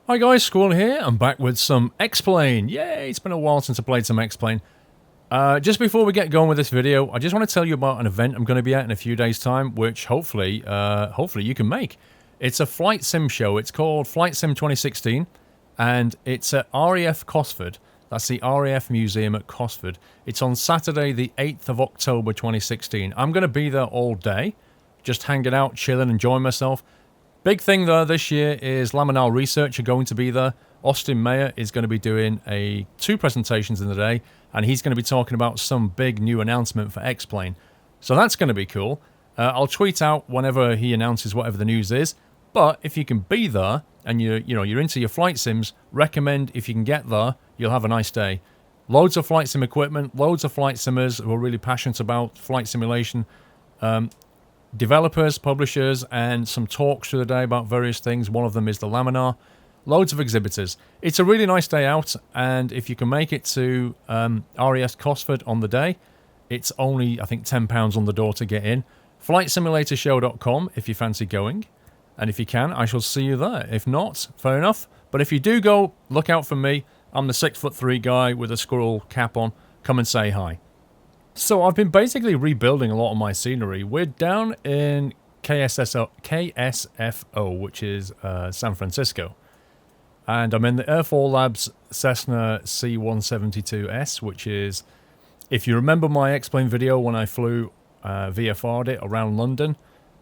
Hi guys, Squall here. I'm back with some X-Plane. Yay, it's been a while since I played some X-Plane. Just before we get going with this video, I just want to tell you about an event I'm going to be at in a few days' time, which hopefully you can make. It's a flight sim show. It's called Flight Sim 2016, and it's at RAF Cosford. That's the RAF Museum at Cosford. It's on Saturday, the 8th of October 2016. I'm going to be there all day, just hanging out, chilling, enjoying myself. Big thing though this year is Laminal Research are going to be there. Austin Mayer is going to be doing two presentations in the day, and he's going to be talking about some big new announcement for X-Plane. So that's going to be cool. I'll tweet out whenever he announces whatever the news is. But if you can be there and you're into your flight sims, recommend if you can get there, you'll have a nice day. Loads of flight sim equipment, loads of flight simmers who are really passionate about flight simulation. Developers, publishers, and some talks through the day about various things. One of them is the Laminar. Loads of exhibitors. It's a really nice day out, and if you can make it to RAS Cosford on the day, it's only, I think, £10 on the door to get in. FlightSimulatorShow.com if you fancy going, and if you can, I shall see you there. If not, fair enough. But if you do go, look out for me. I'm the 6'3" guy with a squirrel cap on. Come and say hi. So I've been basically rebuilding a lot of my scenery. We're down in KSFO, which is San Francisco. And I'm in the Airfoillabs Cessna C172S, which is, if you remember my X-Plane video when I flew VFR'd it around London,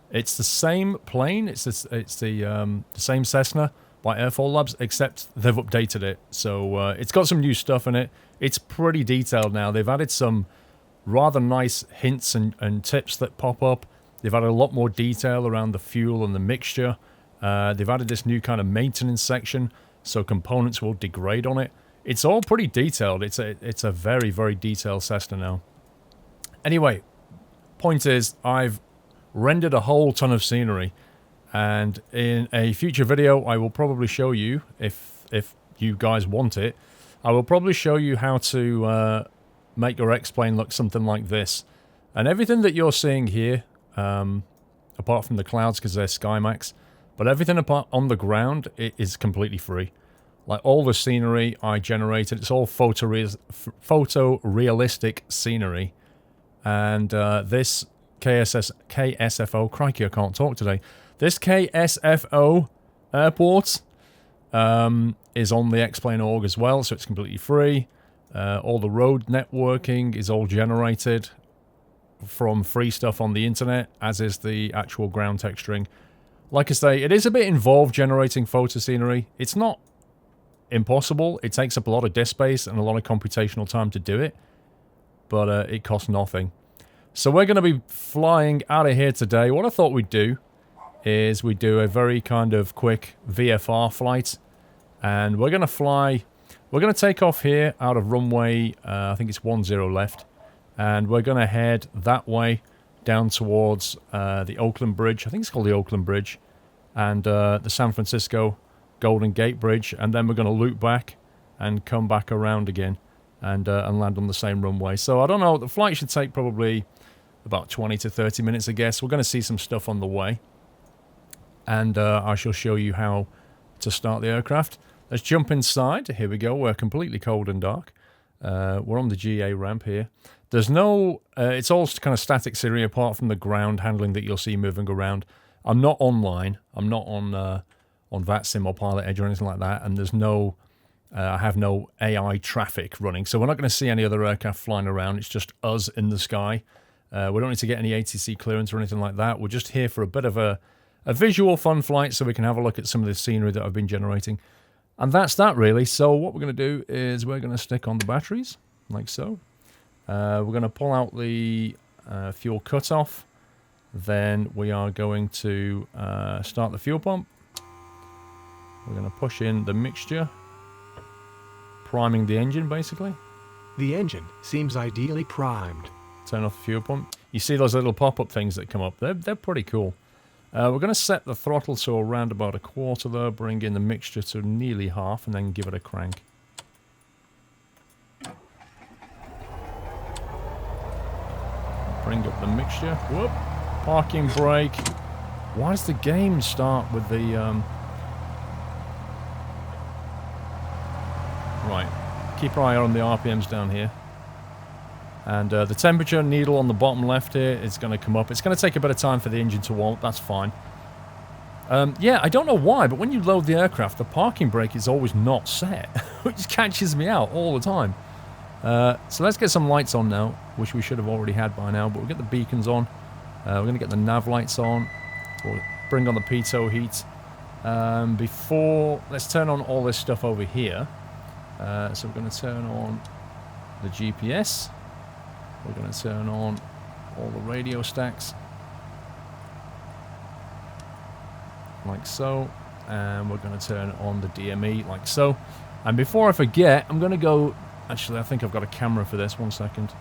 it's the same plane, it's the same Cessna by Airfoillabs, except they've updated it. So it's got some new stuff in it. It's pretty detailed now. They've added some rather nice hints and tips that pop up. They've added a lot more detail around the fuel and the mixture. They've added this new kind of maintenance section, so components will degrade on it. It's all pretty detailed. It's a very, very detailed Cessna now. Anyway, point is, I've rendered a whole ton of scenery, and in a future video, I will probably show you, if you guys want it, I will probably show you how to make your X-Plane look something like this. And everything that you're seeing here, apart from the clouds because they're SkyMax, but everything apart on the ground, it is completely free. Like all the scenery I generated, it's all photorealistic scenery. And this KSFO, crikey I can't talk today, this KSFO airport is on the X-Plane org as well, so it's completely free. All the road networking is all generated from free stuff on the internet, as is the actual ground texturing. Like I say, it is a bit involved generating photo scenery. It's not impossible. It takes up a lot of disk space and a lot of computational time to do it, but it costs nothing. So we're going to be flying out of here today. What I thought we'd do is we'd do a very kind of quick VFR flight, and we're going to fly. We're going to take off here out of runway, I think it's 10 left, and we're going to head that way down towards the Oakland Bridge. I think it's called the Oakland Bridge, and the San Francisco Golden Gate Bridge, and then we're going to loop back and come back around again and land on the same runway. So I don't know, the flight should take probably about 20 to 30 minutes, I guess. We're going to see some stuff on the way, and I shall show you how to start the aircraft. Let's jump inside. Here we go. We're completely cold and dark. We're on the GA ramp here. There's no... it's all kind of static scenery apart from the ground handling that you'll see moving around. I'm not online. I'm not on VATSIM or Pilot Edge or anything like that. And there's no... I have no AI traffic running. So we're not going to see any other aircraft flying around. It's just us in the sky. We don't need to get any ATC clearance or anything like that. We're just here for a bit of a visual fun flight so we can have a look at some of the scenery that I've been generating. And that's that, really. So what we're going to do is we're going to stick on the batteries, like so. We're going to pull out the fuel cutoff. Then we are going to start the fuel pump. We're going to push in the mixture, priming the engine, basically. The engine seems ideally primed. Turn off the fuel pump. You see those little pop-up things that come up? They're pretty cool. We're going to set the throttle to around about a quarter there, bring in the mixture to nearly half, and then give it a crank. Bring up the mixture. Whoop! Parking brake. Why does the game start with the keep our eye on the RPMs down here. And the temperature needle on the bottom left here is going to come up. It's going to take a bit of time for the engine to warm up. That's fine. Yeah, I don't know why, but when you load the aircraft, the parking brake is always not set, which catches me out all the time. So let's get some lights on now, which we should have already had by now, but we'll get the beacons on. We're going to get the nav lights on. We'll bring on the pitot heat. Let's turn on all this stuff over here. So we're going to turn on the GPS. We're going to turn on all the radio stacks. Like so. And we're going to turn on the DME like so. And before I forget, I'm going to go... Actually, I think I've got a camera for this. 1 second.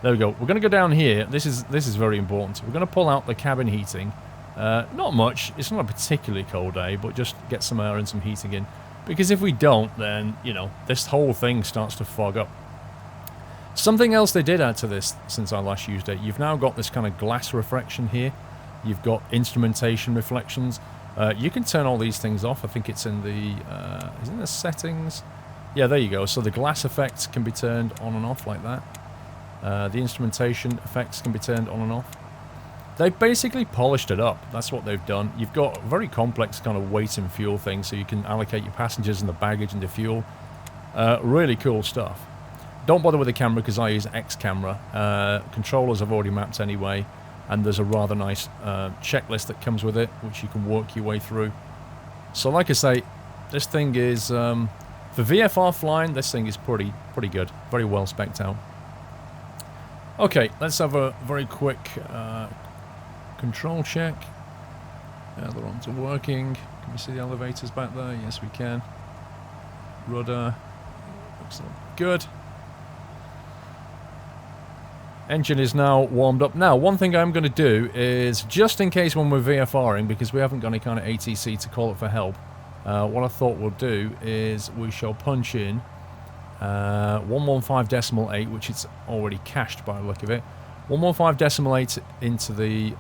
There we go. We're going to go down here. This is very important. We're going to pull out the cabin heating. Not much. It's not a particularly cold day, but just get some air and some heating in. Because if we don't, then, you know, this whole thing starts to fog up. Something else they did add to this since I last used it. You've now got this kind of glass reflection here. You've got instrumentation reflections. You can turn all these things off. I think it's in the... is it in the settings? Yeah, there you go. So the glass effects can be turned on and off like that. The instrumentation effects can be turned on and off. They've basically polished it up. That's what they've done. You've got a very complex kind of weight and fuel thing, so you can allocate your passengers and the baggage and the fuel. Really cool stuff. Don't bother with the camera because I use X camera. Controllers I've already mapped anyway, and there's a rather nice checklist that comes with it, which you can work your way through. So like I say, this thing is, for VFR flying, this thing is pretty good. Very well spec'd out. Okay, let's have a very quick control check. They're on to working. Can we see the elevators back there? Yes, we can. Rudder. Looks good. Engine is now warmed up. Now, one thing I'm going to do is, just in case when we're VFRing, because we haven't got any kind of ATC to call it for help, what I thought we'll do is we shall punch in 115.8, which it's already cached by the look of it. 115.8 into the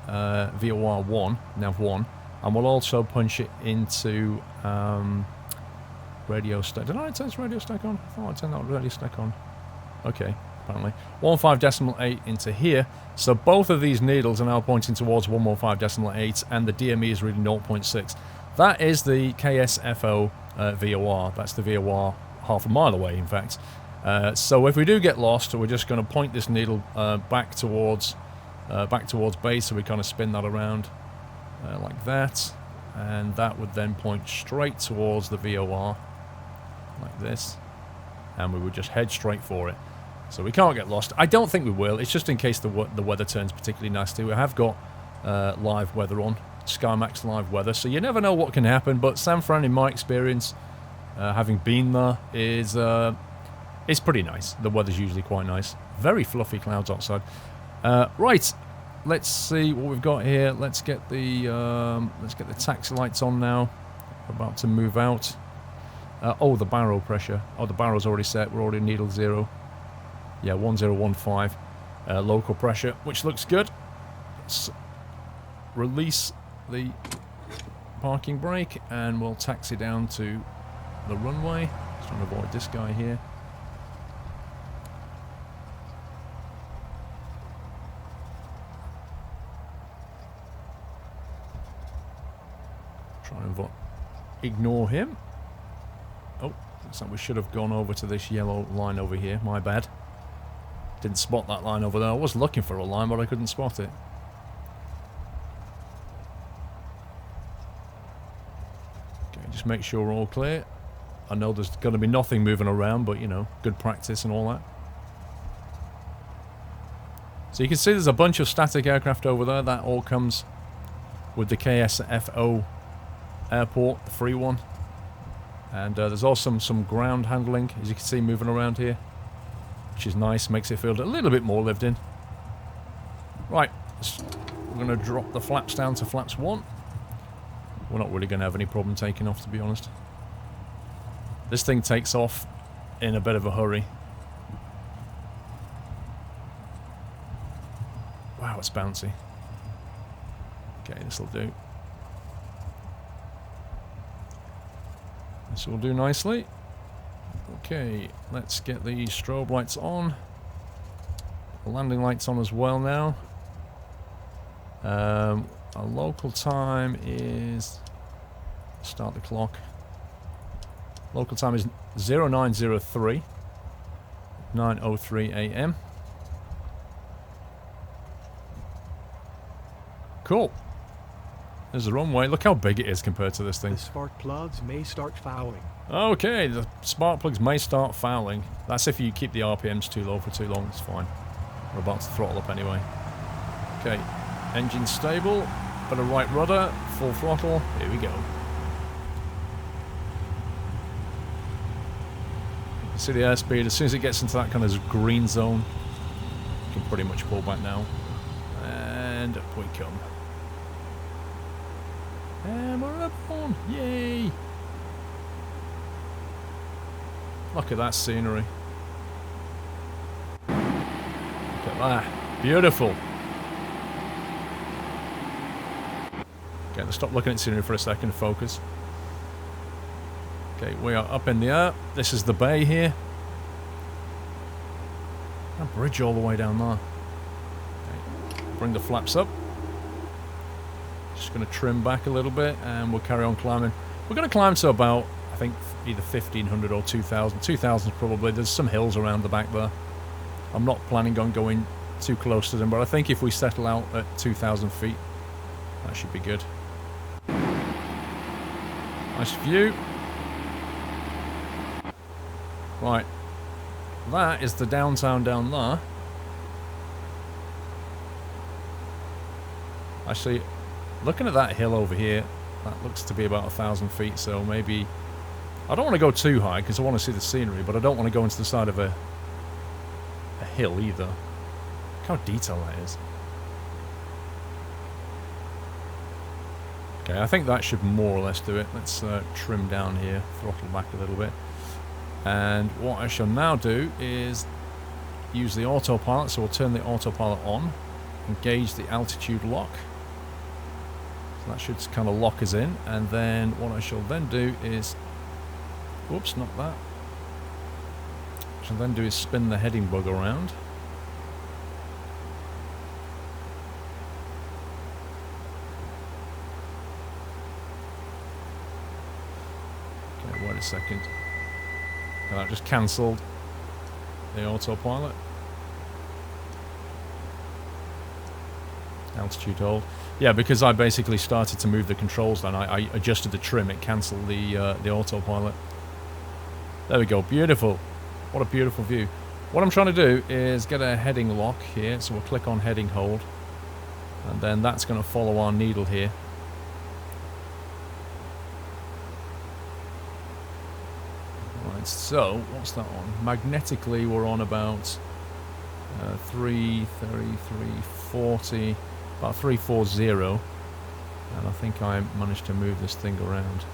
VOR 1, nav 1, and we'll also punch it into radio stack. Did I turn this radio stack on? I thought I turned that radio stack on. Okay, apparently. 115.8 into here. So both of these needles are now pointing towards 115.8, and the DME is reading 0.6. That is the KSFO VOR. That's the VOR half a mile away, in fact. So if we do get lost, we're just going to point this needle back towards base, so we kind of spin that around like that, and that would then point straight towards the VOR like this, and we would just head straight for it. So we can't get lost. I don't think we will. It's just in case the weather turns particularly nasty. We have got live weather on, SkyMax live weather, so you never know what can happen. But San Fran, in my experience, having been there, is pretty nice. The weather's usually quite nice. Very fluffy clouds outside. Right, let's see what we've got here. Let's get the taxi lights on now. We're about to move out. Oh, the barrel pressure. Oh, the barrel's already set. We're already needle 0. Yeah, 1015 local pressure, which looks good. Let's release the parking brake and we'll taxi down to the runway. Just trying to avoid this guy here. Try and ignore him. Oh, looks like we should have gone over to this yellow line over here. My bad. Didn't spot that line over there. I was looking for a line, but I couldn't spot it. Okay, just make sure we're all clear. I know there's going to be nothing moving around, but, you know, good practice and all that. So you can see there's a bunch of static aircraft over there. That all comes with the KSFO airport, the free one. And there's also some ground handling, as you can see, moving around here, which is nice, makes it feel a little bit more lived in. Right, we're going to drop the flaps down to flaps 1. We're not really going to have any problem taking off, to be honest. This thing takes off in a bit of a hurry. Wow, it's bouncy. Okay, this will do. This will do nicely. Okay, let's get the strobe lights on. The landing lights on as well now. Our local time is... Start the clock. Local time is 0903. 9:03 a.m. Cool. There's the runway. Look how big it is compared to this thing. The spark plugs may start fouling. Okay, the spark plugs may start fouling. That's if you keep the RPMs too low for too long. It's fine. We're about to throttle up anyway. Okay, engine stable. Bit of right rudder. Full throttle. Here we go. See the airspeed. As soon as it gets into that kind of green zone, you can pretty much pull back now. And up we come. And we're up on. Yay! Look at that scenery. Look at that. Beautiful. Okay, let's stop looking at scenery for a second. Focus. Okay, we are up in the air. This is the bay here. A bridge all the way down there. Okay, bring the flaps up. Just going to trim back a little bit and we'll carry on climbing. We're going to climb to about, I think, either 1,500 or 2,000. 2,000 probably. There's some hills around the back there. I'm not planning on going too close to them, but I think if we settle out at 2,000 feet, that should be good. Nice view. Right, that is the downtown down there. Actually, looking at that hill over here, that looks to be about 1,000 feet, so maybe... I don't want to go too high because I want to see the scenery, but I don't want to go into the side of a hill either. Look how detailed that is. Okay, I think that should more or less do it. Let's trim down here, throttle back a little bit. And what I shall now do is use the autopilot, so we'll turn the autopilot on, engage the altitude lock. So that should kind of lock us in, and then what I shall then do is, whoops, not that. What I shall then do is spin the heading bug around. Okay, wait a second. And that just cancelled the autopilot. Altitude hold. Yeah, because I basically started to move the controls then. I adjusted the trim, it cancelled the autopilot. There we go, beautiful. What a beautiful view. What I'm trying to do is get a heading lock here, so we'll click on heading hold. And then that's going to follow our needle here. So, what's that on? Magnetically, we're on about 330, 340, about 340. And I think I managed to move this thing around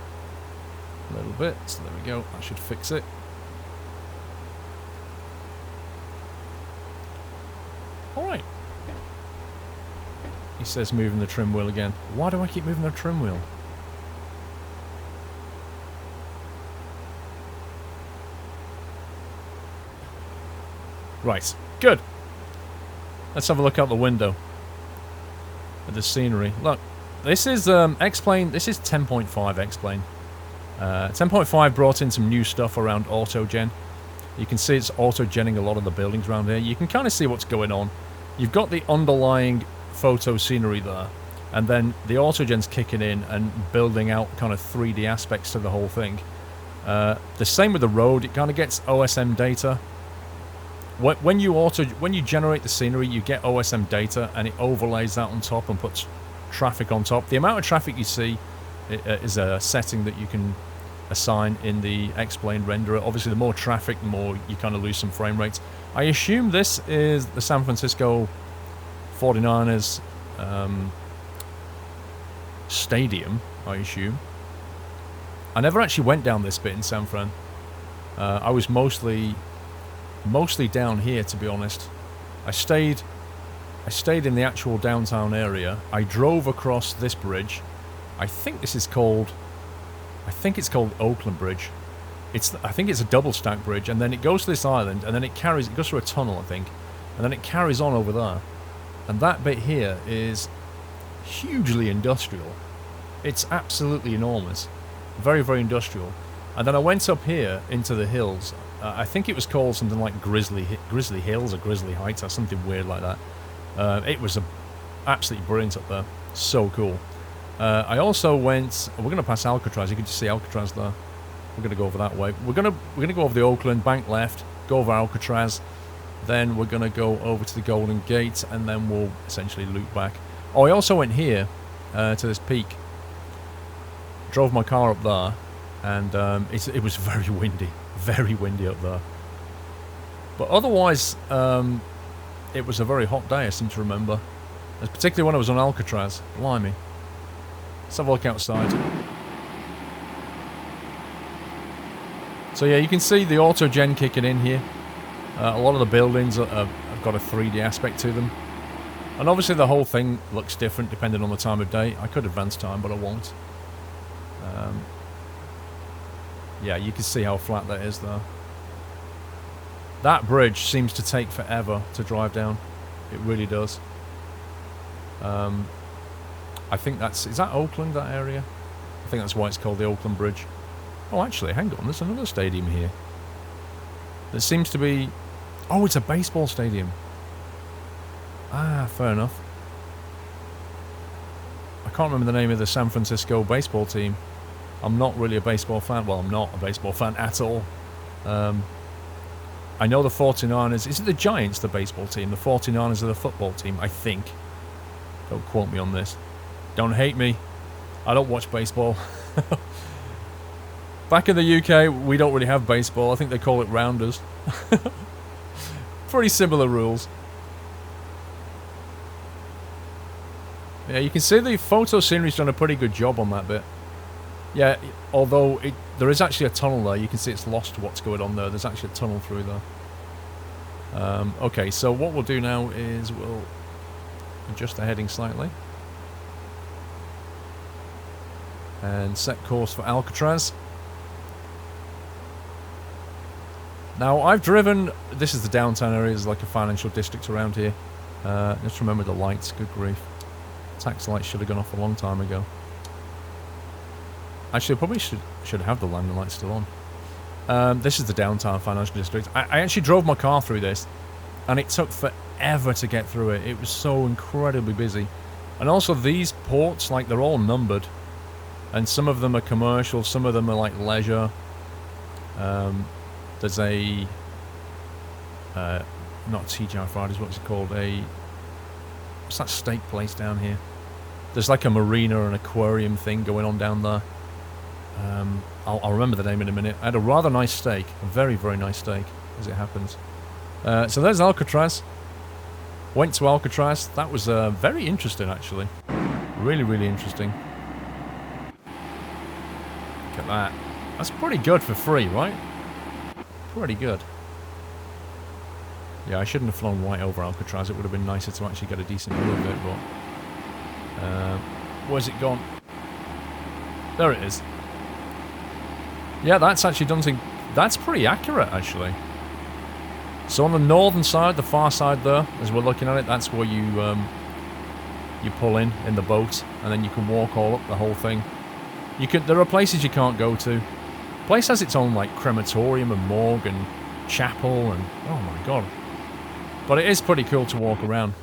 a little bit. So there we go, that should fix it. Alright. He says moving the trim wheel again. Why do I keep moving the trim wheel? Right, good. Let's have a look out the window at the scenery. Look, this is X-Plane. This is 10.5 X-Plane. 10.5 brought in some new stuff around auto-gen. You can see it's auto-genning a lot of the buildings around here. You can kind of see what's going on. You've got the underlying photo scenery there, and then the auto-gen's kicking in and building out kind of 3D aspects to the whole thing. The same with the road. It kind of gets OSM data. When you generate the scenery, you get OSM data, and it overlays that on top and puts traffic on top. The amount of traffic you see is a setting that you can assign in the X-Plane renderer. Obviously, the more traffic, the more you kind of lose some frame rates. I assume this is the San Francisco 49ers stadium, I assume. I never actually went down this bit in San Fran. I was mostly down here, to be honest. I stayed in the actual downtown area. I drove across this bridge. I think it's called Oakland Bridge. I think it's a double stack bridge, and then it goes to this island, and then it goes through a tunnel, I think, and then it carries on over there. And that bit here is hugely industrial. It's absolutely enormous. Very, very industrial. And then I went up here into the hills. I think it was called something like Grizzly Hills or Grizzly Heights or something weird like that. It was absolutely brilliant up there. So cool. I also went... We're going to pass Alcatraz. You can just see Alcatraz there. We're going to go over that way. We're going to go over the Oakland, bank left, go over Alcatraz. Then we're going to go over to the Golden Gate, and then we'll essentially loop back. Oh, I also went here to this peak. Drove my car up there, and it was very windy up there. But otherwise, it was a very hot day, I seem to remember. Particularly when I was on Alcatraz. Blimey. Let's have a look outside. So yeah, you can see the auto-gen kicking in here. A lot of the buildings have got a 3D aspect to them. And obviously the whole thing looks different depending on the time of day. I could advance time, but I won't. Yeah, you can see how flat that is there. That bridge seems to take forever to drive down. It really does. I think is that Oakland, that area? I think that's why it's called the Oakland Bridge. Oh, actually, hang on, there's another stadium here. There seems to be... Oh, it's a baseball stadium. Ah, fair enough. I can't remember the name of the San Francisco baseball team. I'm not really a baseball fan. Well, I'm not a baseball fan at all. I know the 49ers... Is it the Giants, the baseball team? The 49ers are the football team, I think. Don't quote me on this. Don't hate me. I don't watch baseball. Back in the UK, we don't really have baseball. I think they call it rounders. Pretty similar rules. Yeah, you can see the photo scenery's done a pretty good job on that bit. Yeah, although there is actually a tunnel there. You can see it's lost what's going on there. There's actually a tunnel through there. Okay, so what we'll do now is we'll adjust the heading slightly. And set course for Alcatraz. Now, I've driven... This is the downtown area. There's like a financial district around here. Just remember the lights. Good grief. Tax lights should have gone off a long time ago. Actually, I probably should have the landing lights still on. This is the downtown financial district. I actually drove my car through this, and it took forever to get through it. It was so incredibly busy. And also, these ports, like, they're all numbered. And some of them are commercial, some of them are like leisure. There's a... not TGI Fridays, what's it called? What's that steak place down here? There's like a marina and aquarium thing going on down there. I'll remember the name in a minute. I had a rather nice steak. A very, very nice steak, as it happens. So there's Alcatraz. Went to Alcatraz. That was very interesting, actually. Really, really interesting. Look at that. That's pretty good for free, right? Pretty good. Yeah, I shouldn't have flown right over Alcatraz. It would have been nicer to actually get a decent view of it, but... where's it gone? There it is. Yeah, that's actually done something... That's pretty accurate, actually. So on the northern side, the far side there, as we're looking at it, that's where you pull in the boat, and then you can walk all up the whole thing. There are places you can't go to. The place has its own, like, crematorium and morgue and chapel and... Oh, my God. But it is pretty cool to walk around.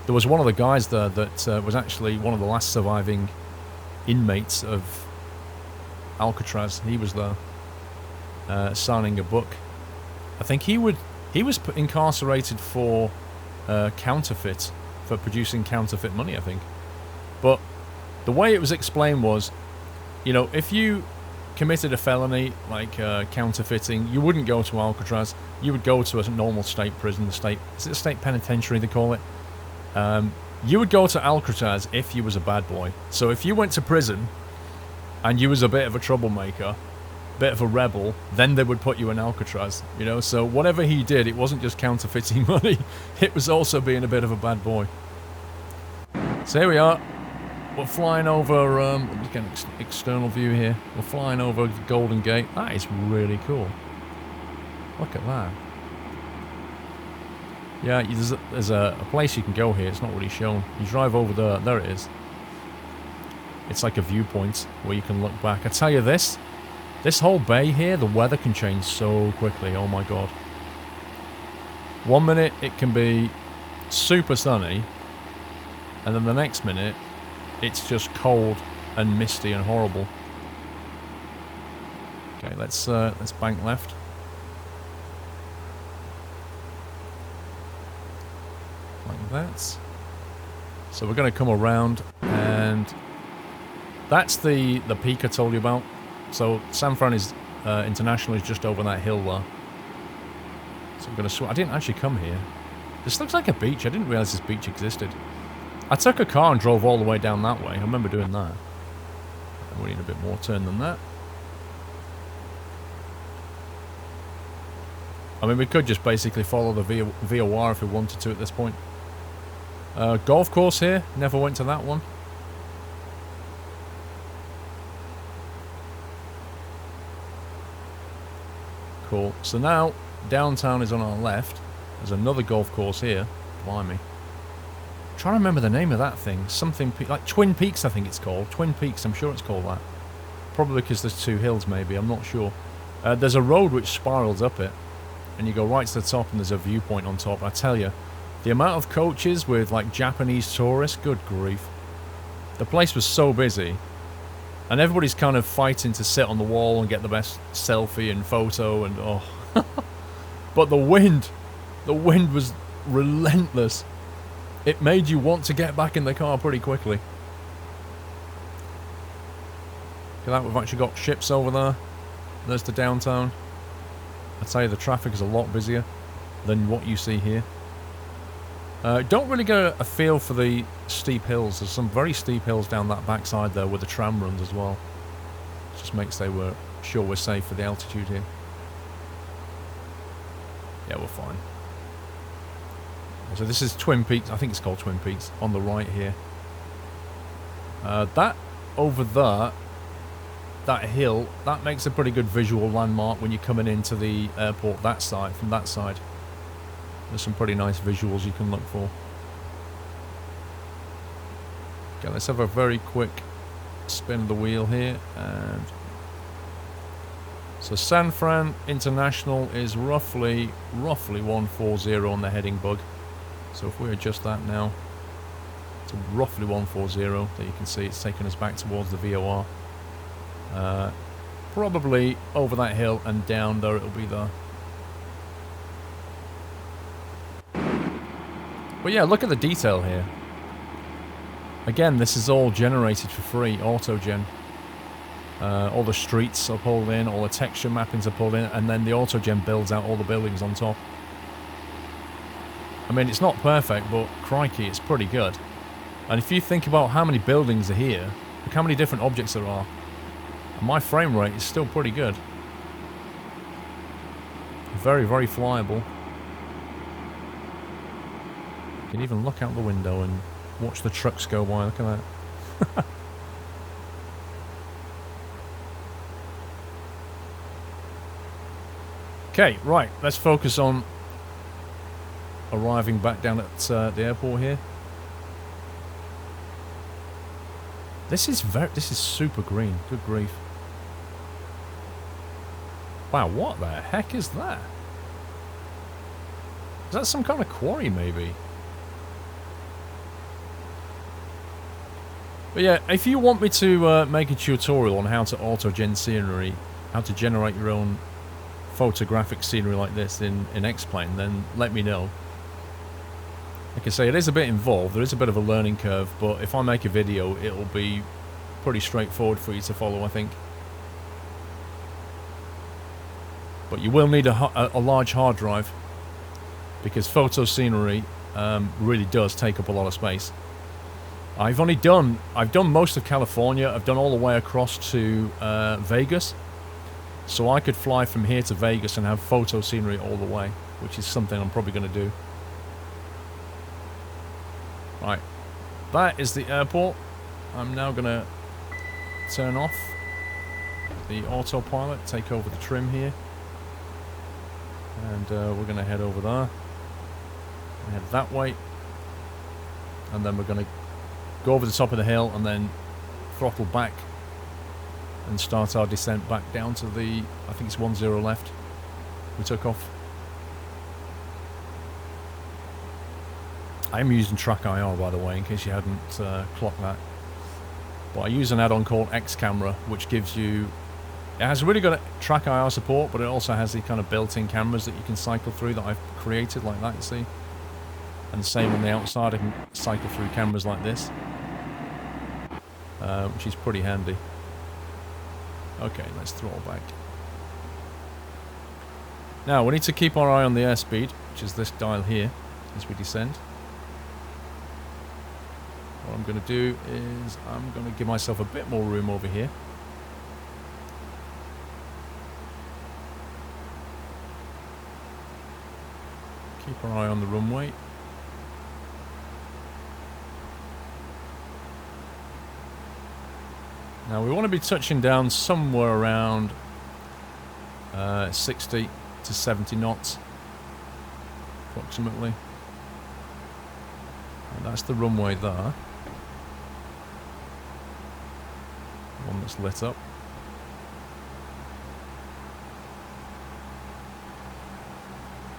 There was one of the guys there that was actually one of the last surviving inmates of Alcatraz. He was there signing a book. I think he was incarcerated for counterfeit, for producing counterfeit money, I think. But the way it was explained was, you know, if you committed a felony like counterfeiting, you wouldn't go to Alcatraz. You would go to a normal state prison, is it a state penitentiary they call it? You would go to Alcatraz if you was a bad boy. So if you went to prison and you was a bit of a troublemaker, bit of a rebel, then they would put you in Alcatraz, you know. So whatever he did, it wasn't just counterfeiting money, it was also being a bit of a bad boy. So here we are. we're flying over, let me get an external view here. We're flying over the Golden Gate. That is really cool. Look at that. Yeah, there's a place you can go here. It's not really shown. You drive over there. There it is. It's like a viewpoint where you can look back. I tell you this whole bay here, the weather can change so quickly. Oh my god. One minute it can be super sunny, and then the next minute it's just cold and misty and horrible. Okay, let's bank left. Like that. So we're going to come around, and that's the peak I told you about. So San Fran is International is just over that hill there. So I'm going to I didn't actually come here. This looks like a beach. I didn't realise this beach existed. I took a car and drove all the way down that way. I remember doing that. We need a bit more turn than that. I mean, we could just basically follow the VOR if we wanted to at this point. Golf course here. Never went to that one. Cool. So now, downtown is on our left. There's another golf course here. Blimey. I'm trying to remember the name of that thing. Something like Twin Peaks, I think it's called. Twin Peaks, I'm sure it's called that. Probably because there's two hills, maybe. I'm not sure. There's a road which spirals up it. And you go right to the top and there's a viewpoint on top. I tell you, the amount of coaches with like Japanese tourists, good grief. The place was so busy. And everybody's kind of fighting to sit on the wall and get the best selfie and photo and oh. But the wind was relentless. It made you want to get back in the car pretty quickly. Look at that, we've actually got ships over there. There's the downtown. I'd say the traffic is a lot busier than what you see here. Don't really get a feel for the steep hills. There's some very steep hills down that backside there where the tram runs as well. Just makes sure we're safe for the altitude here. Yeah, we're fine. So this is Twin Peaks. I think it's called Twin Peaks on the right here. That over there, that hill, that makes a pretty good visual landmark when you're coming into the airport that side, from that side. There's some pretty nice visuals you can look for. Okay, let's have a very quick spin of the wheel here. And so San Fran International is roughly 140 on the heading bug. So if we adjust that now to roughly 140, there you can see it's taking us back towards the VOR. Probably over that hill and down there it'll be there. But yeah, look at the detail here. Again, this is all generated for free, auto-gen. All the streets are pulled in, all the texture mappings are pulled in, and then the auto-gen builds out all the buildings on top. I mean, it's not perfect, but crikey, it's pretty good. And if you think about how many buildings are here, look how many different objects there are. And my frame rate is still pretty good. Very, very flyable. You can even look out the window and watch the trucks go by. Look at that. Okay, right. Let's focus on arriving back down at the airport here. This is super green. Good grief. Wow, what the heck is that? Is that some kind of quarry, maybe? But yeah, if you want me to make a tutorial on how to auto-gen scenery, how to generate your own photographic scenery like this in X-Plane, then let me know. Like I say, it is a bit involved, there is a bit of a learning curve, but if I make a video, it'll be pretty straightforward for you to follow, I think. But you will need a large hard drive, because photo scenery really does take up a lot of space. I've done most of California. I've done all the way across to Vegas. So I could fly from here to Vegas and have photo scenery all the way, which is something I'm probably going to do. Right. That is the airport. I'm now going to turn off the autopilot, take over the trim here. And we're going to head over there. Head that way. And then we're going to go over the top of the hill and then throttle back and start our descent back down to the, I think it's 10 left. We took off. I'm using Track IR, by the way, in case you hadn't clocked that. But I use an add-on called X Camera, which gives you... It has really good Track IR support, but it also has the kind of built-in cameras that you can cycle through that I've created, like that, you see. And the same on the outside, I can cycle through cameras like this. Which is pretty handy. Okay, let's throttle back. Now, we need to keep our eye on the airspeed, which is this dial here, as we descend. What I'm going to do is I'm going to give myself a bit more room over here. Keep our eye on the runway. Now we want to be touching down somewhere around 60 to 70 knots, approximately. And that's the runway there. One that's lit up.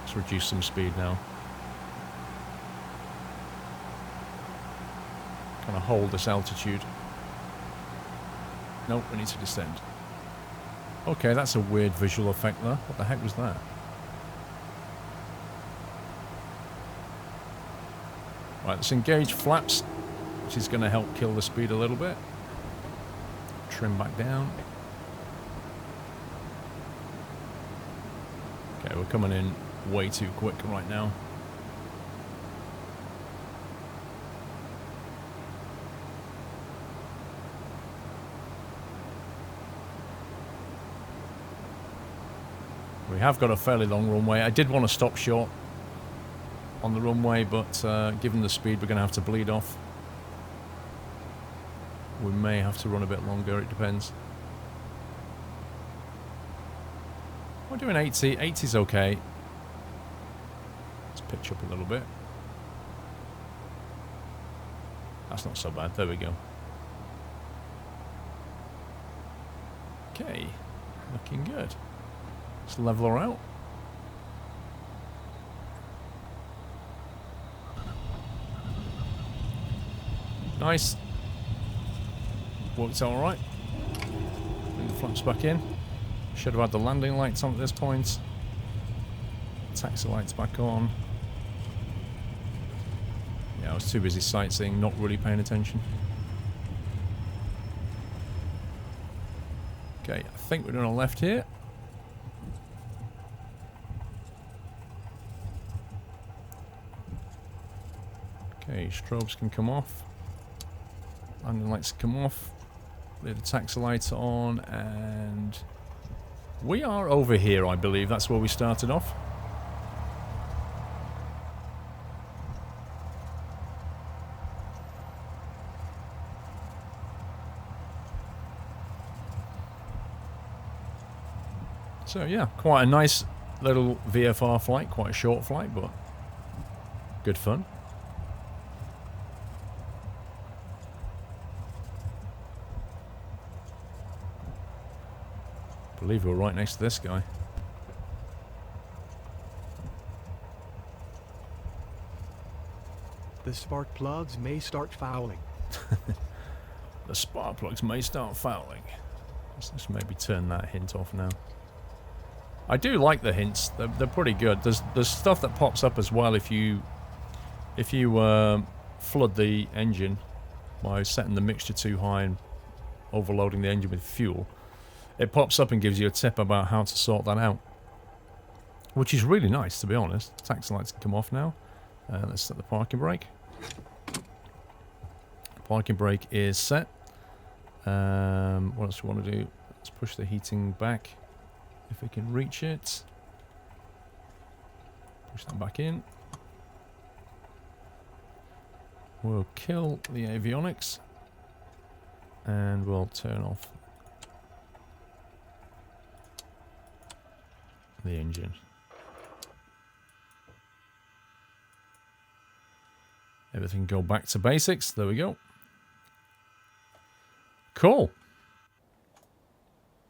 Let's reduce some speed now. Kind of hold this altitude. Nope, we need to descend. Okay, that's a weird visual effect there. What the heck was that? Right, let's engage flaps, which is going to help kill the speed a little bit. Trim back down. Okay, we're coming in way too quick right now. We have got a fairly long runway. I did want to stop short on the runway, but given the speed we're going to have to bleed off. We may have to run a bit longer, it depends. We're doing 80. 80's okay. Let's pitch up a little bit. That's not so bad. There we go. Okay. Looking good. Let's level her out. Nice. Worked out alright. Bring the flaps back in. Should have had the landing lights on at this point. Taxi lights back on. Yeah, I was too busy sightseeing, not really paying attention. Okay, I think we're doing a left here. Okay, strobes can come off. Landing lights come off. Leave the taxi lights on, and we are over here, I believe. That's where we started off. So yeah, quite a nice little VFR flight. Quite a short flight, but good fun. I believe we're right next to this guy. The spark plugs may start fouling. The spark plugs may start fouling. Let's maybe turn that hint off now. I do like the hints. They're pretty good. There's stuff that pops up as well if you flood the engine by setting the mixture too high and overloading the engine with fuel. It pops up and gives you a tip about how to sort that out, which is really nice, to be honest. Taxi lights can come off now. Let's set the parking brake. Parking brake is set. What else do we want to do? Let's push the heating back if we can reach it. Push that back in. We'll kill the avionics. And we'll turn off the engine. Everything go back to basics. There we go. Cool.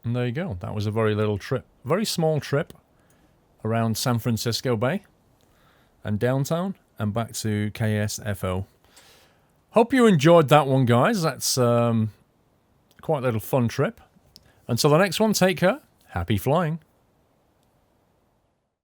And there you go. That was a very little trip. Very small trip around San Francisco Bay and downtown and back to KSFO. Hope you enjoyed that one, guys. That's quite a little fun trip. Until the next one, take care. Happy flying.